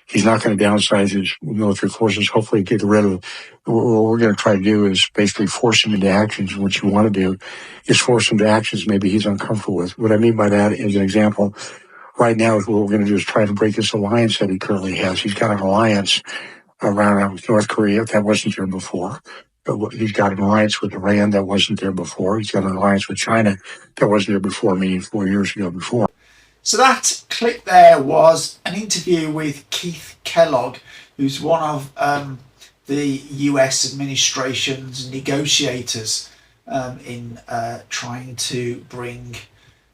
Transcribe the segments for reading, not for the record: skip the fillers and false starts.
He's not going to downsize his military forces. Hopefully get rid of. What we're going to try to do is basically force him into actions. What you want to do is force him to actions maybe he's uncomfortable with. What I mean by that is an example. Right now, what we're going to do is try to break this alliance that he currently has. He's got an alliance around North Korea that wasn't there before. He's got an alliance with Iran that wasn't there before. He's got an alliance with China that wasn't there before, meaning 4 years ago before. So that clip there was an interview with Keith Kellogg, who's one of the US administration's negotiators in trying to bring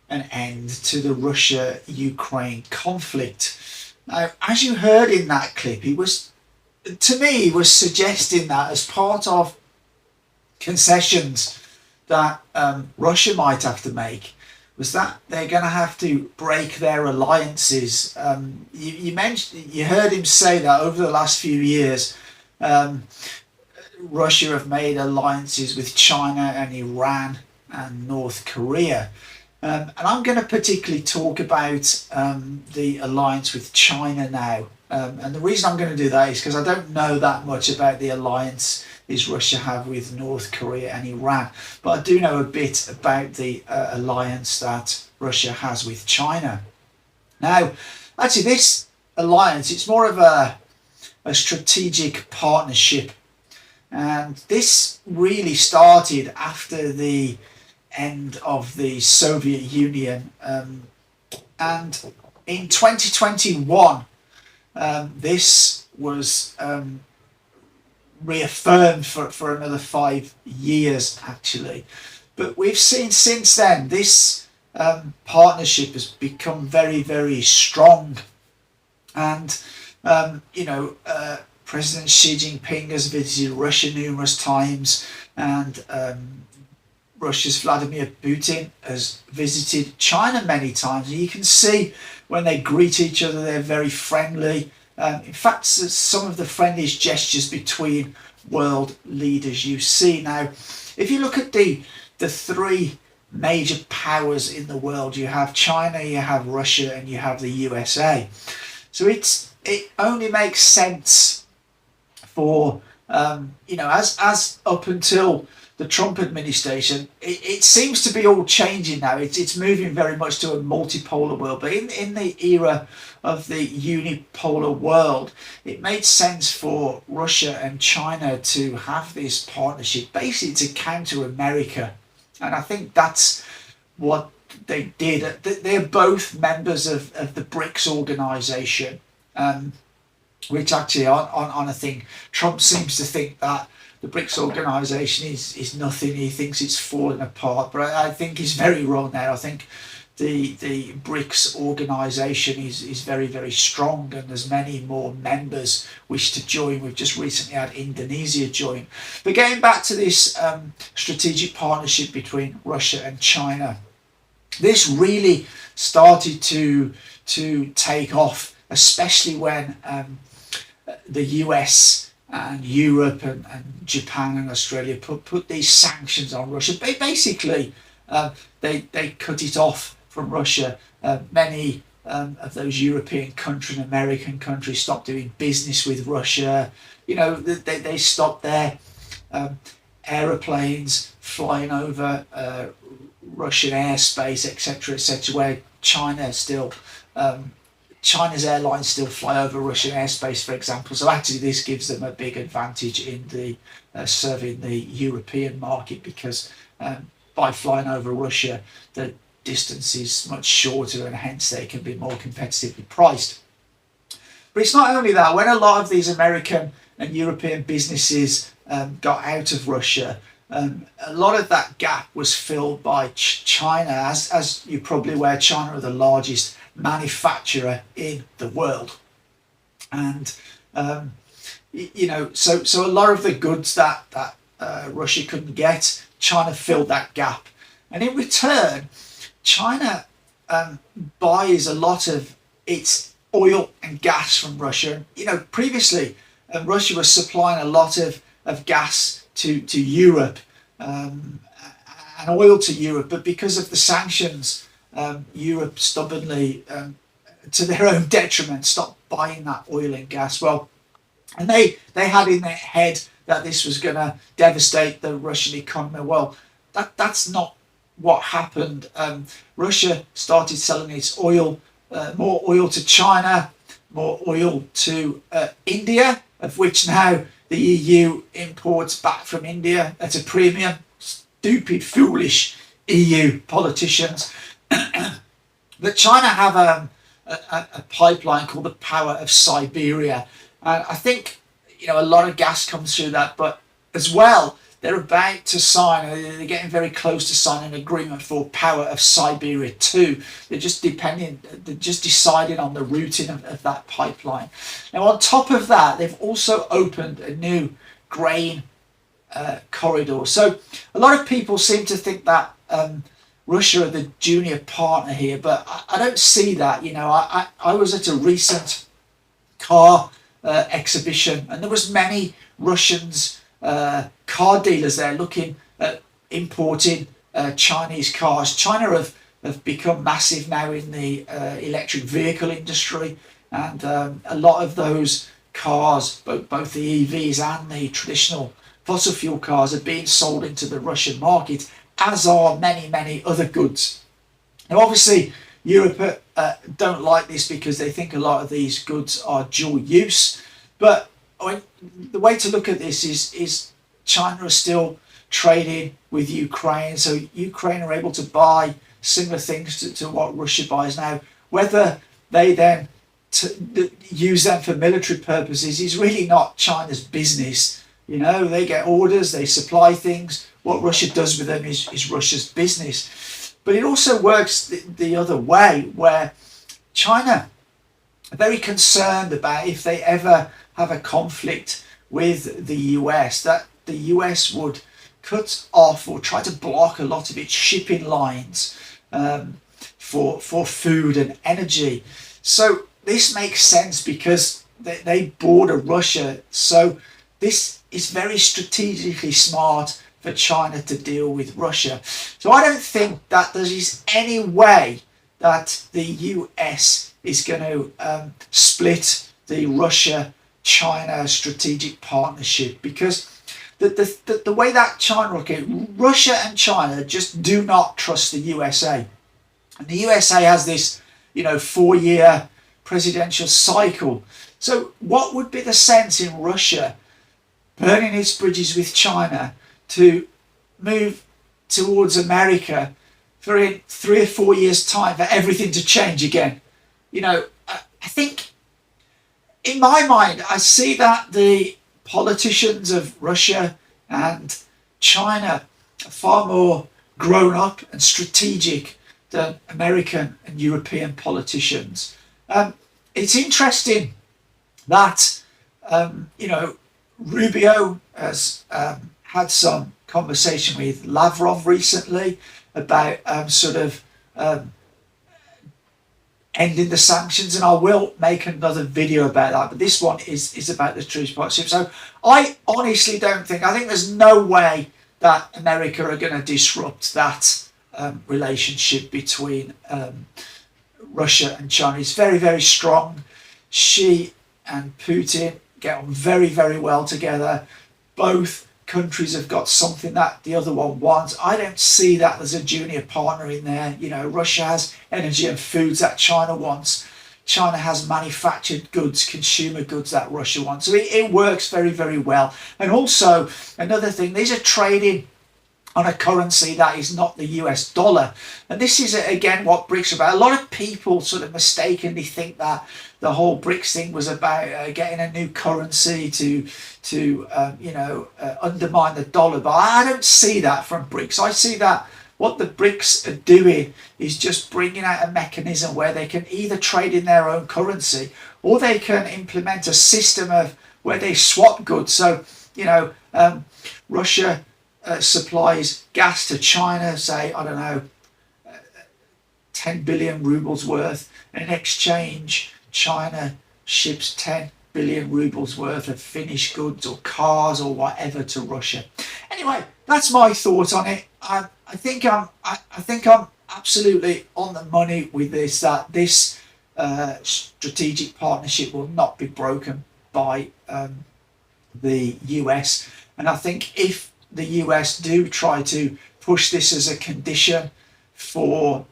an end to the Russia-Ukraine conflict. Now, as you heard in that clip, he was suggesting that as part of concessions that Russia might have to make, was that they're going to have to break their alliances. You heard him say that over the last few years, Russia have made alliances with China and Iran and North Korea. And I'm going to particularly talk about the alliance with China now. And the reason I'm going to do that is because I don't know that much about the alliance Russia have with North Korea and Iran. But I do know a bit about the alliance that Russia has with China. Now, actually, this alliance, it's more of a strategic partnership. And this really started after the end of the Soviet Union, and in 2021 this was reaffirmed for another 5 years actually, but we've seen since then this partnership has become very, very strong. And President Xi Jinping has visited Russia numerous times, and Russia's Vladimir Putin has visited China many times. And you can see when they greet each other, they're very friendly. In fact, some of the friendliest gestures between world leaders you see. Now, if you look at the three major powers in the world, you have China, you have Russia, and you have the USA. So it only makes sense for as up until the Trump administration, it seems to be all changing now. It's moving very much to a multipolar world. But in the era of the unipolar world, it made sense for Russia and China to have this partnership, basically to counter America. And I think that's what they did. They're both members of the BRICS organization, which actually on a thing, Trump seems to think that the BRICS organisation is nothing. He thinks it's falling apart, but I think he's very wrong there. I think the BRICS organisation is very, very strong, and there's many more members wish to join. We've just recently had Indonesia join. But getting back to this strategic partnership between Russia and China, this really started to take off, especially when the US and Europe and Japan and Australia put these sanctions on Russia. Basically, they cut it off from Russia. Many of those European countries and American countries stopped doing business with Russia. They stopped their aeroplanes flying over Russian airspace, etc., where China's airlines still fly over Russian airspace, for example. So actually this gives them a big advantage in the serving the European market, because by flying over Russia, the distance is much shorter and hence they can be more competitively priced. But it's not only that. When a lot of these American and European businesses got out of Russia, a lot of that gap was filled by China. As you're probably aware, China are the largest manufacturer in the world, and so a lot of the goods that Russia couldn't get, China filled that gap. And in return, China buys a lot of its oil and gas from Russia. Previously Russia was supplying a lot of gas to Europe and oil to Europe, but because of the sanctions, Europe stubbornly, to their own detriment, stopped buying that oil and gas. Well, and they had in their head that this was going to devastate the Russian economy. Well, that's not what happened. Russia started selling its oil, more oil to China, more oil to India, of which now the EU imports back from India at a premium. Stupid, foolish EU politicians. But China have a pipeline called the Power of Siberia. And I think, a lot of gas comes through that, but as well, they're about to sign, they're getting very close to signing an agreement for Power of Siberia 2. They're just deciding on the routing of that pipeline. Now, on top of that, they've also opened a new grain corridor. So a lot of people seem to think that Russia are the junior partner here, but I don't see that. I was at a recent car exhibition, and there was many Russians, car dealers there looking at importing Chinese cars. China have become massive now in the electric vehicle industry, and a lot of those cars, both the EVs and the traditional fossil fuel cars, are being sold into the Russian market, as are many other goods. Now, obviously, Europe don't like this because they think a lot of these goods are dual use. But the way to look at this is China is still trading with Ukraine. So Ukraine are able to buy similar things to what Russia buys now. Whether they then use them for military purposes is really not China's business. They get orders, they supply things. What Russia does with them is Russia's business. But it also works the other way, where China are very concerned about if they ever have a conflict with the US, that the US would cut off or try to block a lot of its shipping lines for food and energy. So this makes sense because they border Russia. So this is very strategically smart for China to deal with Russia. So I don't think that there is any way that the US is going to split the Russia-China strategic partnership, because the way that China look at it, Russia and China just do not trust the USA. And the USA has this, 4-year presidential cycle. So what would be the sense in Russia burning its bridges with China to move towards America for in 3 or 4 years' time for everything to change again? I think in my mind, I see that the politicians of Russia and China are far more grown up and strategic than American and European politicians. It's interesting that, Rubio has had some conversation with Lavrov recently about ending the sanctions, and I will make another video about that, but this one is about the truce partnership. So I honestly don't think, I think there's no way that America are going to disrupt that relationship between Russia and China. It's very, very strong. Xi and Putin get on very, very well together. Both countries have got something that the other one wants. I don't see that there's a junior partner in there. Russia has energy and foods that China wants. China has manufactured goods, consumer goods that Russia wants. So it works very, very well. And also, another thing, these are trading on a currency that is not the US dollar. And this is, again, what BRICS are about. A lot of people sort of mistakenly think that the whole BRICS thing was about getting a new currency to undermine the dollar. But I don't see that from BRICS. I see that what the BRICS are doing is just bringing out a mechanism where they can either trade in their own currency, or they can implement a system of where they swap goods. So, Russia supplies gas to China, say, 10 billion rubles worth, and in exchange, China ships 10 billion rubles worth of finished goods or cars or whatever to Russia. Anyway, that's my thought on it. I think I'm absolutely on the money with this. That this strategic partnership will not be broken by the US. And I think if the US do try to push this as a condition for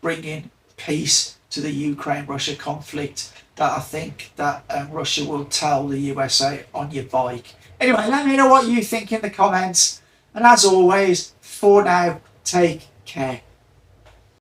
bringing peace to the Ukraine-Russia conflict, that I think that Russia will tell the USA on your bike. Anyway, let me know what you think in the comments. And as always, for now, take care.